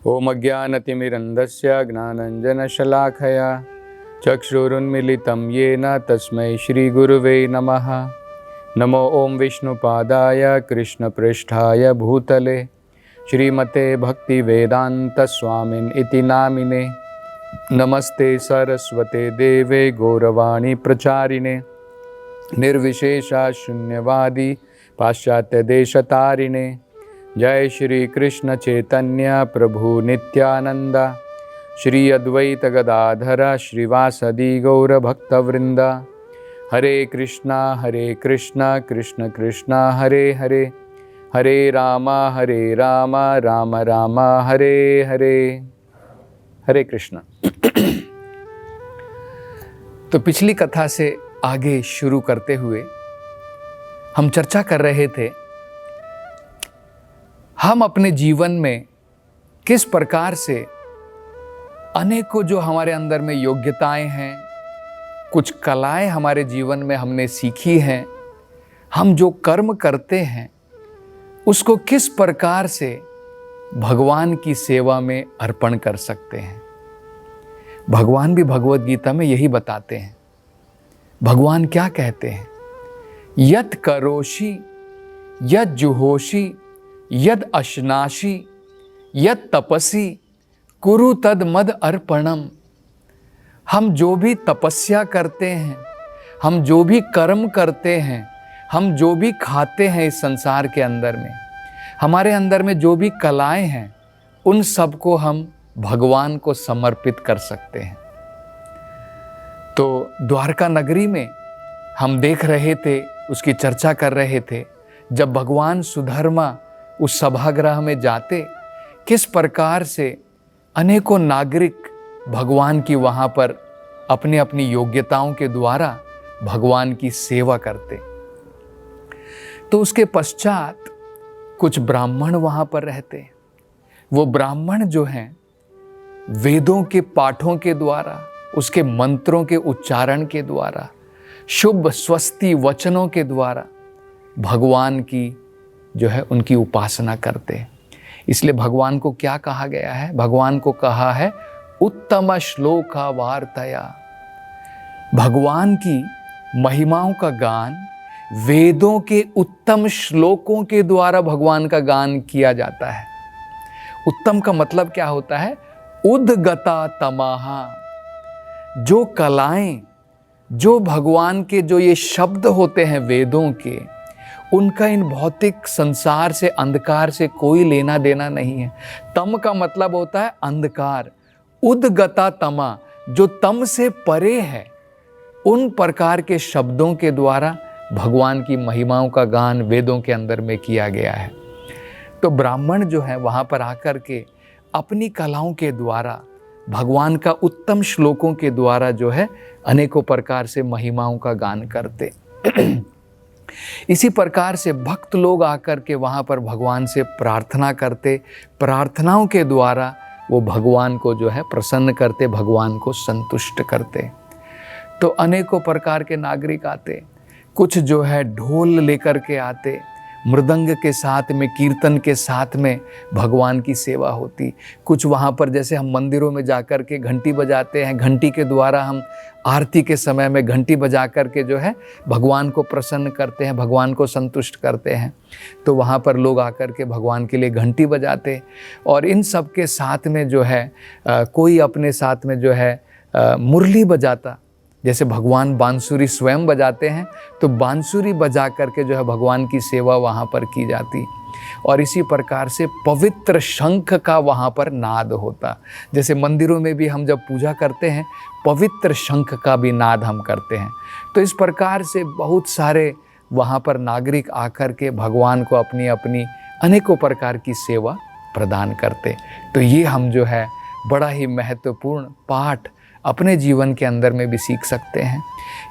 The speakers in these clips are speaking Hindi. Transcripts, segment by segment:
ओम अज्ञानतिमिरन्धस्य ज्ञानाञ्जनशलाखया चक्षुरुन्मीलितं येन तस्मै श्रीगुरुवे नमः। नमो ओम विष्णुपादाय कृष्णपृष्ठाय भूतले श्रीमते भक्तिवेदान्तस्वामिन् इति नामिने। नमस्ते सरस्वते देवे गौरवाणी प्रचारिणे निर्विशेषा शून्यवादी पाश्चात्यदेशतारिणे। जय श्री कृष्ण चैतन्य प्रभु नित्यानंद श्री अद्वैत गदाधर श्रीवासदि गौर भक्तवृंद। हरे कृष्णा कृष्ण कृष्ण हरे हरे, हरे राम राम राम हरे हरे। हरे कृष्ण। तो पिछली कथा से आगे शुरू करते हुए हम चर्चा कर रहे थे हम अपने जीवन में किस प्रकार से अनेकों जो हमारे अंदर में योग्यताएं हैं, कुछ कलाएं हमारे जीवन में हमने सीखी हैं, हम जो कर्म करते हैं उसको किस प्रकार से भगवान की सेवा में अर्पण कर सकते हैं। भगवान भी भगवद गीता में यही बताते हैं। भगवान क्या कहते हैं? यत् करोषि यत् जुहोषि यद अश्नाशी यद तपसी कुरु तद मद अर्पणम। हम जो भी तपस्या करते हैं, हम जो भी कर्म करते हैं, हम जो भी खाते हैं इस संसार के अंदर में, हमारे अंदर में जो भी कलाएं हैं, उन सब को हम भगवान को समर्पित कर सकते हैं। तो द्वारका नगरी में हम देख रहे थे, उसकी चर्चा कर रहे थे, जब भगवान सुधर्मा उस सभागृह में जाते, किस प्रकार से अनेकों नागरिक भगवान की वहाँ पर अपनी अपनी योग्यताओं के द्वारा भगवान की सेवा करते। तो उसके पश्चात कुछ ब्राह्मण वहाँ पर रहते। वो ब्राह्मण जो हैं वेदों के पाठों के द्वारा, उसके मंत्रों के उच्चारण के द्वारा, शुभ स्वस्ति वचनों के द्वारा भगवान की जो है उनकी उपासना करते। इसलिए भगवान को क्या कहा गया है? भगवान को कहा है उत्तम श्लोका वार्तया। भगवान की महिमाओं का गान वेदों के उत्तम श्लोकों के द्वारा भगवान का गान किया जाता है। उत्तम का मतलब क्या होता है? उद्गता तमाहा। जो कलाएं, जो भगवान के जो ये शब्द होते हैं वेदों के, उनका इन भौतिक संसार से, अंधकार से कोई लेना देना नहीं है। तम का मतलब होता है अंधकार। उद्गता तमा, जो तम से परे है, उन प्रकार के शब्दों के द्वारा भगवान की महिमाओं का गान वेदों के अंदर में किया गया है। तो ब्राह्मण जो है वहाँ पर आकर के अपनी कलाओं के द्वारा, भगवान का उत्तम श्लोकों के द्वारा जो है अनेकों प्रकार से महिमाओं का गान करते। इसी प्रकार से भक्त लोग आकर के वहाँ पर भगवान से प्रार्थना करते। प्रार्थनाओं के द्वारा वो भगवान को जो है प्रसन्न करते, भगवान को संतुष्ट करते। तो अनेकों प्रकार के नागरिक आते। कुछ जो है ढोल लेकर के आते, मृदंग के साथ में, कीर्तन के साथ में भगवान की सेवा होती। कुछ वहाँ पर जैसे हम मंदिरों में जाकर के घंटी बजाते हैं, घंटी के द्वारा हम आरती के समय में घंटी बजा कर के जो है भगवान को प्रसन्न करते हैं, भगवान को संतुष्ट करते हैं। तो वहाँ पर लोग आकर के भगवान के लिए घंटी बजाते। और इन सब के साथ में जो है कोई अपने साथ में जो है मुरली बजाता। जैसे भगवान बांसुरी स्वयं बजाते हैं, तो बांसुरी बजा करके जो है भगवान की सेवा वहाँ पर की जाती। और इसी प्रकार से पवित्र शंख का वहाँ पर नाद होता। जैसे मंदिरों में भी हम जब पूजा करते हैं, पवित्र शंख का भी नाद हम करते हैं। तो इस प्रकार से बहुत सारे वहाँ पर नागरिक आकर के भगवान को अपनी अपनी अनेकों प्रकार की सेवा प्रदान करते। तो ये हम जो है बड़ा ही महत्वपूर्ण पाठ अपने जीवन के अंदर में भी सीख सकते हैं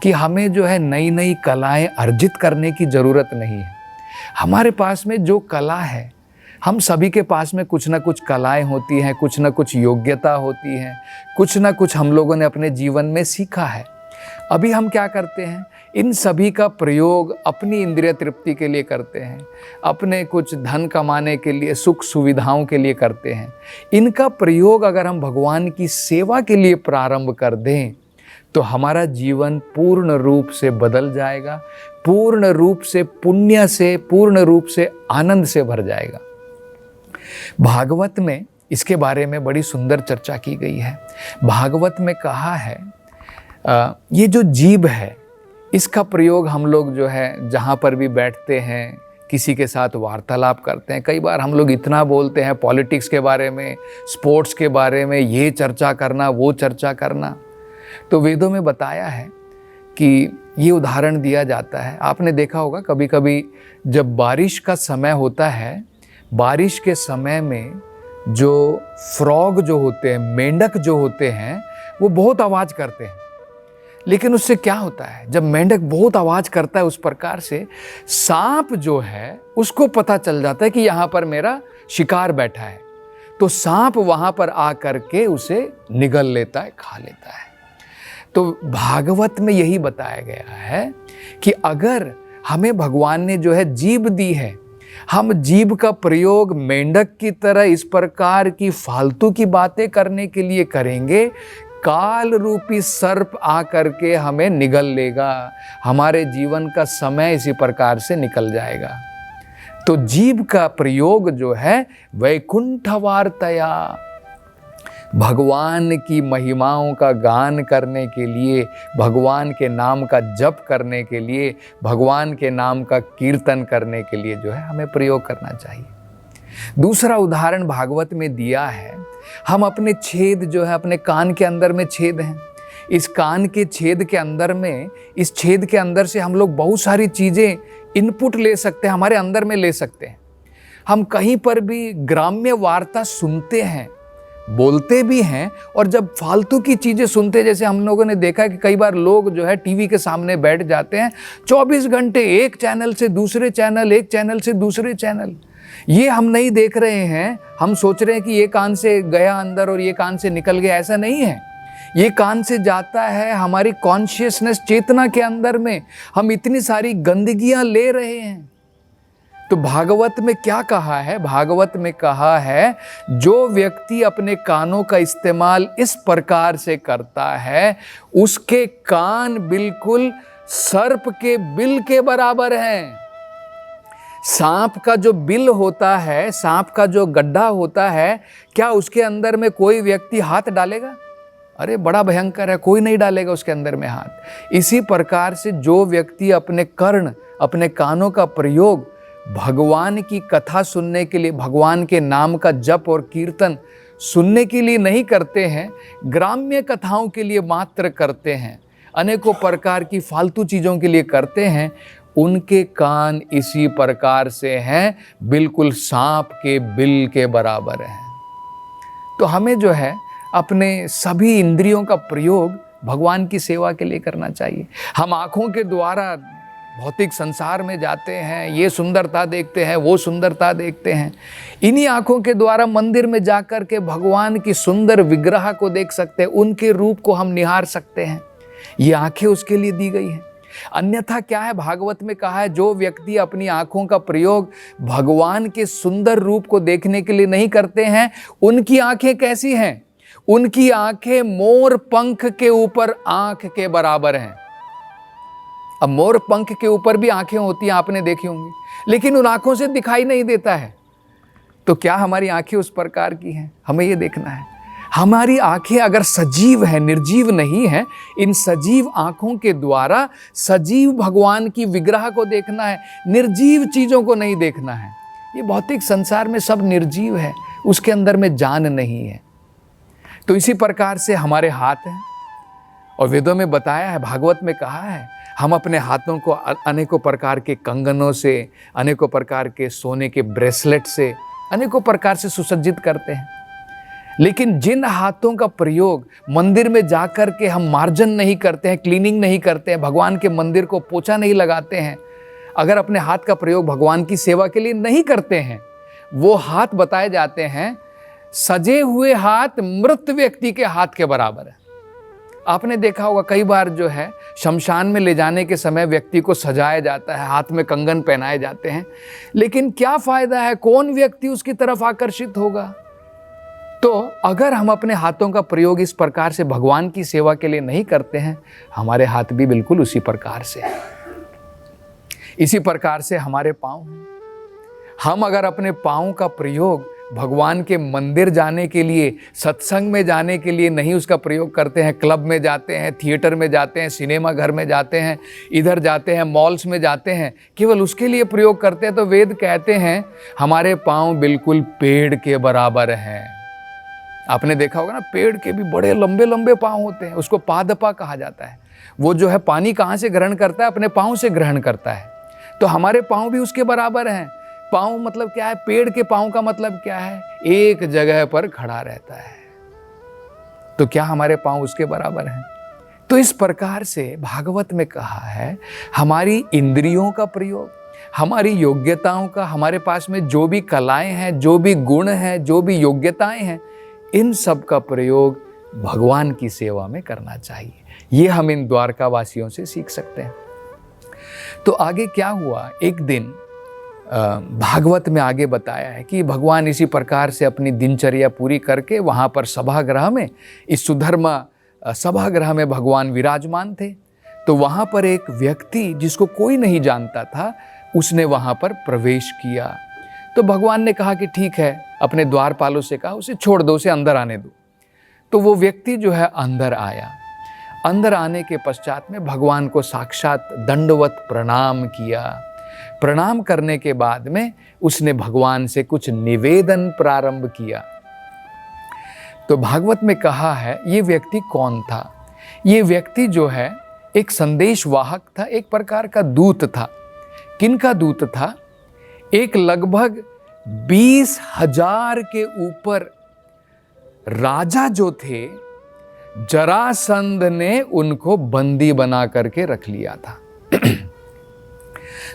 कि हमें जो है नई नई कलाएं अर्जित करने की ज़रूरत नहीं है। हमारे पास में जो कला है, हम सभी के पास में कुछ ना कुछ कलाएं होती हैं, कुछ ना कुछ योग्यता होती है, कुछ ना कुछ हम लोगों ने अपने जीवन में सीखा है। अभी हम क्या करते हैं, इन सभी का प्रयोग अपनी इंद्रिय तृप्ति के लिए करते हैं, अपने कुछ धन कमाने के लिए, सुख सुविधाओं के लिए करते हैं। इनका प्रयोग अगर हम भगवान की सेवा के लिए प्रारंभ कर दें तो हमारा जीवन पूर्ण रूप से बदल जाएगा, पूर्ण रूप से पुण्य से, पूर्ण रूप से आनंद से भर जाएगा। भागवत में इसके बारे में बड़ी सुंदर चर्चा की गई है। भागवत में कहा है ये जो जीभ है इसका प्रयोग हम लोग जो है जहाँ पर भी बैठते हैं, किसी के साथ वार्तालाप करते हैं, कई बार हम लोग इतना बोलते हैं पॉलिटिक्स के बारे में, स्पोर्ट्स के बारे में, ये चर्चा करना, वो चर्चा करना। तो वेदों में बताया है कि ये उदाहरण दिया जाता है। आपने देखा होगा कभी कभी जब बारिश का समय होता है, बारिश के समय में जो फ्रॉग जो होते हैं, मेंढक जो होते हैं, वो बहुत आवाज़ करते हैं। लेकिन उससे क्या होता है, जब मेंढक बहुत आवाज़ करता है उस प्रकार से, सांप जो है उसको पता चल जाता है कि यहाँ पर मेरा शिकार बैठा है, तो सांप वहाँ पर आ करके उसे निगल लेता है, खा लेता है। तो भागवत में यही बताया गया है कि अगर हमें भगवान ने जो है जीभ दी है, हम जीभ का प्रयोग मेंढक की तरह इस प्रकार की फालतू की बातें करने के लिए करेंगे, काल रूपी सर्प आ करके हमें निगल लेगा, हमारे जीवन का समय इसी प्रकार से निकल जाएगा। तो जीभ का प्रयोग जो है वैकुंठ वार्तया, भगवान की महिमाओं का गान करने के लिए, भगवान के नाम का जप करने के लिए, भगवान के नाम का कीर्तन करने के लिए जो है हमें प्रयोग करना चाहिए। दूसरा उदाहरण भागवत में दिया है, हम अपने छेद जो है, अपने कान के अंदर में छेद हैं, इस कान के छेद के अंदर में, इस छेद के अंदर से हम लोग बहुत सारी चीज़ें इनपुट ले सकते हैं, हमारे अंदर में ले सकते हैं। हम कहीं पर भी ग्राम्य वार्ता सुनते हैं, बोलते भी हैं, और जब फालतू की चीज़ें सुनते हैं, जैसे हम लोगों ने देखा है कि कई बार लोग जो है टीवी के सामने बैठ जाते हैं, 24 घंटे एक चैनल से दूसरे चैनल, एक चैनल से दूसरे चैनल। ये हम नहीं देख रहे हैं, हम सोच रहे हैं कि ये कान से गया अंदर और ये कान से निकल गया, ऐसा नहीं है। ये कान से जाता है हमारी कॉन्शियसनेस, चेतना के अंदर में हम इतनी सारी गंदगियां ले रहे हैं। तो भागवत में क्या कहा है, भागवत में कहा है जो व्यक्ति अपने कानों का इस्तेमाल इस प्रकार से करता है, उसके कान बिल्कुल सर्प के बिल के बराबर हैं। सांप का जो बिल होता है, सांप का जो गड्ढा होता है, क्या उसके अंदर में कोई व्यक्ति हाथ डालेगा? अरे बड़ा भयंकर है, कोई नहीं डालेगा उसके अंदर में हाथ। इसी प्रकार से जो व्यक्ति अपने कर्ण, अपने कानों का प्रयोग भगवान की कथा सुनने के लिए, भगवान के नाम का जप और कीर्तन सुनने के लिए नहीं करते हैं, ग्राम्य कथाओं के लिए मात्र करते हैं, अनेकों प्रकार की फालतू चीज़ों के लिए करते हैं, उनके कान इसी प्रकार से हैं, बिल्कुल सांप के बिल के बराबर हैं। तो हमें जो है अपने सभी इंद्रियों का प्रयोग भगवान की सेवा के लिए करना चाहिए। हम आँखों के द्वारा भौतिक संसार में जाते हैं, ये सुंदरता देखते हैं, वो सुंदरता देखते हैं। इन्हीं आँखों के द्वारा मंदिर में जाकर के भगवान की सुंदर विग्रह को देख सकते हैं, उनके रूप को हम निहार सकते हैं। ये आँखें उसके लिए दी गई हैं। अन्यथा क्या है, भागवत में कहा है जो व्यक्ति अपनी आँखों का प्रयोग भगवान के सुंदर रूप को देखने के लिए नहीं करते हैं, उनकी आँखें कैसी हैं? उनकी आँखें मोर पंख के ऊपर आँख के बराबर हैं। अब मोर पंख के ऊपर भी आंखें होती हैं, आपने देखी होंगी, लेकिन उन आंखों से दिखाई नहीं देता है। तो क्या हमारी आंखें उस प्रकार की हैं? हमें ये देखना है। हमारी आंखें अगर सजीव हैं, निर्जीव नहीं है, इन सजीव आंखों के द्वारा सजीव भगवान की विग्रह को देखना है, निर्जीव चीजों को नहीं देखना है। ये भौतिक संसार में सब निर्जीव है, उसके अंदर में जान नहीं है। तो इसी प्रकार से हमारे हाथ हैं, और वेदों में बताया है, भागवत में कहा है, हम अपने हाथों को अनेकों प्रकार के कंगनों से, अनेकों प्रकार के सोने के ब्रेसलेट से, अनेकों प्रकार से सुसज्जित करते हैं। लेकिन जिन हाथों का प्रयोग मंदिर में जाकर के हम मार्जन नहीं करते हैं, क्लीनिंग नहीं करते हैं, भगवान के मंदिर को पोछा नहीं लगाते हैं, अगर अपने हाथ का प्रयोग भगवान की सेवा के लिए नहीं करते हैं, वो हाथ बताए जाते हैं सजे हुए हाथ मृत व्यक्ति के हाथ के बराबर है। आपने देखा होगा कई बार जो है शमशान में ले जाने के समय व्यक्ति को सजाया जाता है, हाथ में कंगन पहनाए जाते हैं, लेकिन क्या फायदा है, कौन व्यक्ति उसकी तरफ आकर्षित होगा। तो अगर हम अपने हाथों का प्रयोग इस प्रकार से भगवान की सेवा के लिए नहीं करते हैं, हमारे हाथ भी बिल्कुल उसी प्रकार से है। इसी प्रकार से हमारे पाँव हैं। हम अगर अपने पाँव का प्रयोग भगवान के मंदिर जाने के लिए, सत्संग में जाने के लिए नहीं उसका प्रयोग करते हैं, क्लब में जाते हैं, थिएटर में जाते हैं, सिनेमा घर में जाते हैं, इधर जाते हैं, मॉल्स में जाते हैं, केवल उसके लिए प्रयोग करते हैं, तो वेद कहते हैं हमारे पाँव बिल्कुल पेड़ के बराबर हैं। आपने देखा होगा ना, पेड़ के भी बड़े लंबे लंबे पाँव होते हैं, उसको पादपा कहा जाता है। वो जो है पानी कहाँ से ग्रहण करता है, अपने पाँव से ग्रहण करता है। तो हमारे पाँव भी उसके बराबर हैं। पाँव मतलब क्या है, पेड़ के पाँव का मतलब क्या है, एक जगह पर खड़ा रहता है। तो क्या हमारे पाँव उसके बराबर हैं? तो इस प्रकार से भागवत में कहा है हमारी इंद्रियों का प्रयोग, हमारी योग्यताओं का, हमारे पास में जो भी कलाएं हैं, जो भी गुण हैं, जो भी योग्यताएं हैं, इन सब का प्रयोग भगवान की सेवा में करना चाहिए। ये हम इन द्वारका वासियों से सीख सकते हैं। तो आगे क्या हुआ, एक दिन भागवत में आगे बताया है कि भगवान इसी प्रकार से अपनी दिनचर्या पूरी करके वहाँ पर सभागृह में, इस सुधर्मा सभागृह में भगवान विराजमान थे। तो वहाँ पर एक व्यक्ति जिसको कोई नहीं जानता था, उसने वहाँ पर प्रवेश किया। तो भगवान ने कहा कि ठीक है, अपने द्वारपालों से कहा उसे छोड़ दो, उसे अंदर आने दो। तो वो व्यक्ति जो है अंदर आया। अंदर आने के पश्चात में भगवान को साक्षात दंडवत प्रणाम किया। प्रणाम करने के बाद में उसने भगवान से कुछ निवेदन प्रारंभ किया। तो भागवत में कहा है ये व्यक्ति कौन था। ये व्यक्ति जो है एक संदेशवाहक था, एक प्रकार का दूत था। किनका दूत था? एक लगभग 20,000 के ऊपर राजा जो थे, जरासंध ने उनको बंदी बना करके रख लिया था।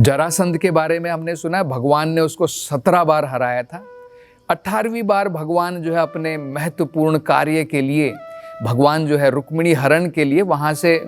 जरासंध के बारे में हमने सुना है, भगवान ने उसको 17 बार हराया था। 18वीं बार भगवान जो है अपने महत्वपूर्ण कार्य के लिए, भगवान जो है रुक्मिणी हरण के लिए वहाँ से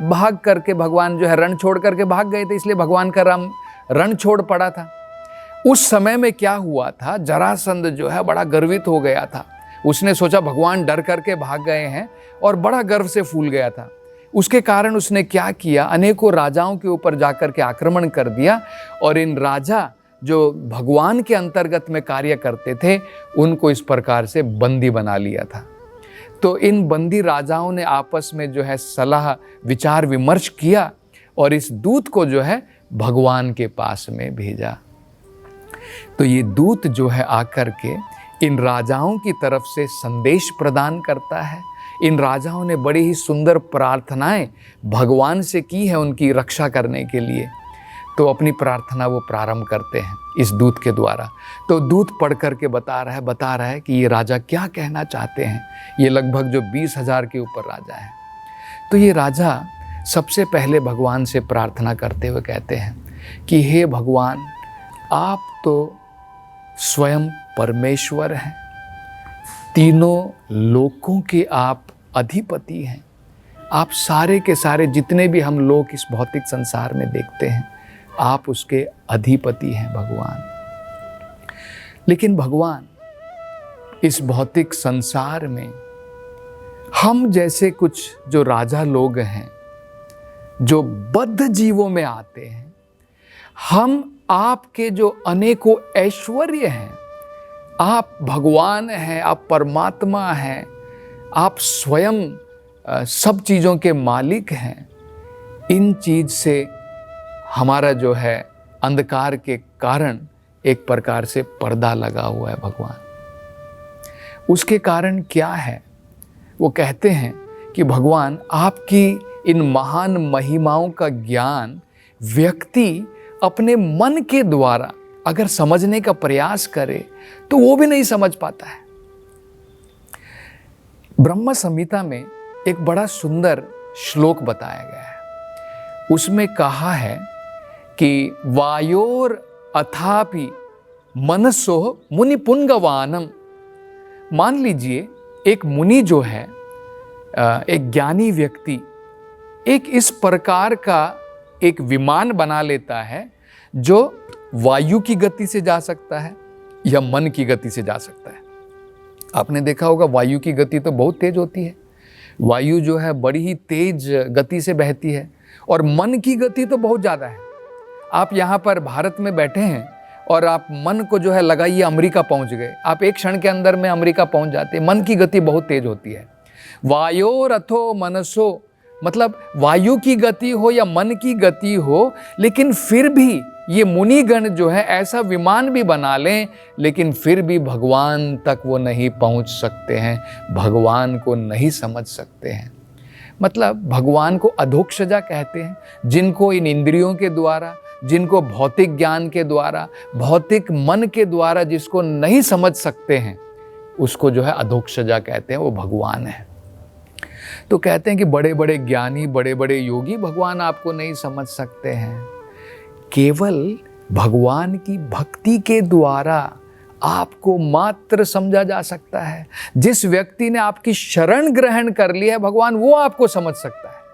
भाग करके, भगवान जो है रण छोड़ करके भाग गए थे, इसलिए भगवान का राम रण छोड़ पड़ा था। उस समय में क्या हुआ था, जरासंध जो है बड़ा गर्वित हो गया था। उसने सोचा भगवान डर करके भाग गए हैं और बड़ा गर्व से फूल गया था। उसके कारण उसने क्या किया, अनेकों राजाओं के ऊपर जाकर के आक्रमण कर दिया और इन राजा जो भगवान के अंतर्गत में कार्य करते थे उनको इस प्रकार से बंदी बना लिया था। तो इन बंदी राजाओं ने आपस में जो है सलाह विचार विमर्श किया और इस दूत को जो है भगवान के पास में भेजा। तो ये दूत जो है आकर के इन राजाओं की तरफ से संदेश प्रदान करता है। इन राजाओं ने बड़ी ही सुंदर प्रार्थनाएं भगवान से की है उनकी रक्षा करने के लिए। तो अपनी प्रार्थना वो प्रारंभ करते हैं इस दूत के द्वारा। तो दूत पढ़ करके बता रहा है कि ये राजा क्या कहना चाहते हैं। ये लगभग जो 20,000 के ऊपर राजा हैं। तो ये राजा सबसे पहले भगवान से प्रार्थना करते हुए कहते हैं कि हे भगवान, आप तो स्वयं परमेश्वर हैं, तीनों लोकों के आप अधिपति हैं। आप सारे के सारे जितने भी हम लोग इस भौतिक संसार में देखते हैं, आप उसके अधिपति हैं भगवान। लेकिन भगवान, इस भौतिक संसार में हम जैसे कुछ जो राजा लोग हैं, जो बद्ध जीवों में आते हैं, हम आपके जो अनेकों ऐश्वर्य हैं, आप भगवान हैं, आप परमात्मा हैं, आप स्वयं सब चीज़ों के मालिक हैं, इन चीज़ से हमारा जो है अंधकार के कारण एक प्रकार से पर्दा लगा हुआ है भगवान। उसके कारण क्या है? वो कहते हैं कि भगवान, आपकी इन महान महिमाओं का ज्ञान व्यक्ति अपने मन के द्वारा अगर समझने का प्रयास करे तो वो भी नहीं समझ पाता है। ब्रह्म संहिता में एक बड़ा सुंदर श्लोक बताया गया है। उसमें कहा है कि वायोर अथापि मनसो मुनि पुंगवानम। मान लीजिए एक मुनि जो है एक ज्ञानी व्यक्ति एक इस प्रकार का एक विमान बना लेता है जो वायु की गति से जा सकता है या मन की गति से जा सकता है। आपने देखा होगा वायु की गति तो बहुत तेज होती है, वायु जो है बड़ी ही तेज गति से बहती है, और मन की गति तो बहुत ज़्यादा है। आप यहाँ पर भारत में बैठे हैं और आप मन को जो है लगाइए अमेरिका पहुँच गए, आप एक क्षण के अंदर में अमेरिका पहुँच जाते। मन की गति बहुत तेज होती है। वायोरथो मनसो, मतलब वायु की गति हो या मन की गति हो, लेकिन फिर भी ये मुनिगण जो है ऐसा विमान भी बना लें, लेकिन फिर भी भगवान तक वो नहीं पहुंच सकते हैं, भगवान को नहीं समझ सकते हैं। मतलब भगवान को अधोक्षजा कहते हैं, जिनको इन इंद्रियों के द्वारा, जिनको भौतिक ज्ञान के द्वारा, भौतिक मन के द्वारा जिसको नहीं समझ सकते हैं, उसको जो है अधोक्षजा कहते हैं, वो भगवान है। तो कहते हैं कि बड़े बड़े ज्ञानी, बड़े बड़े योगी भगवान आपको नहीं समझ सकते हैं। केवल भगवान की भक्ति के द्वारा आपको मात्र समझा जा सकता है। जिस व्यक्ति ने आपकी शरण ग्रहण कर ली है, भगवान वो आपको समझ सकता है।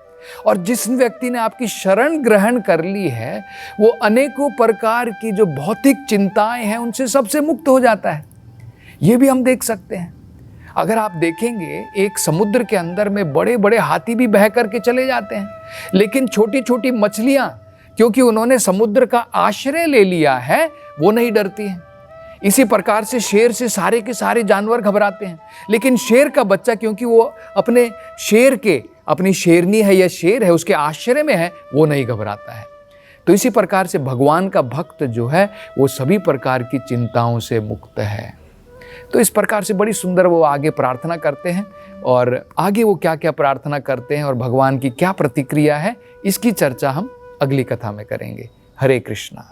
और जिस व्यक्ति ने आपकी शरण ग्रहण कर ली है, वो अनेकों प्रकार की जो भौतिक चिंताएं हैं उनसे सबसे मुक्त हो जाता है। ये भी हम देख सकते हैं। अगर आप देखेंगे, एक समुद्र के अंदर में बड़े बड़े हाथी भी बह करके चले जाते हैं, लेकिन छोटी छोटी मछलियां, क्योंकि उन्होंने समुद्र का आश्रय ले लिया है, वो नहीं डरती हैं। इसी प्रकार से शेर से सारे के सारे जानवर घबराते हैं, लेकिन शेर का बच्चा, क्योंकि वो अपने शेर के, अपनी शेरनी है या शेर है, उसके आश्रय में है, वो नहीं घबराता है। तो इसी प्रकार से भगवान का भक्त जो है वो सभी प्रकार की चिंताओं से मुक्त है। तो इस प्रकार से बड़ी सुंदर वो आगे प्रार्थना करते हैं, और आगे वो क्या क्या प्रार्थना करते हैं और भगवान की क्या प्रतिक्रिया है, इसकी चर्चा हम अगली कथा में करेंगे। हरे कृष्णा।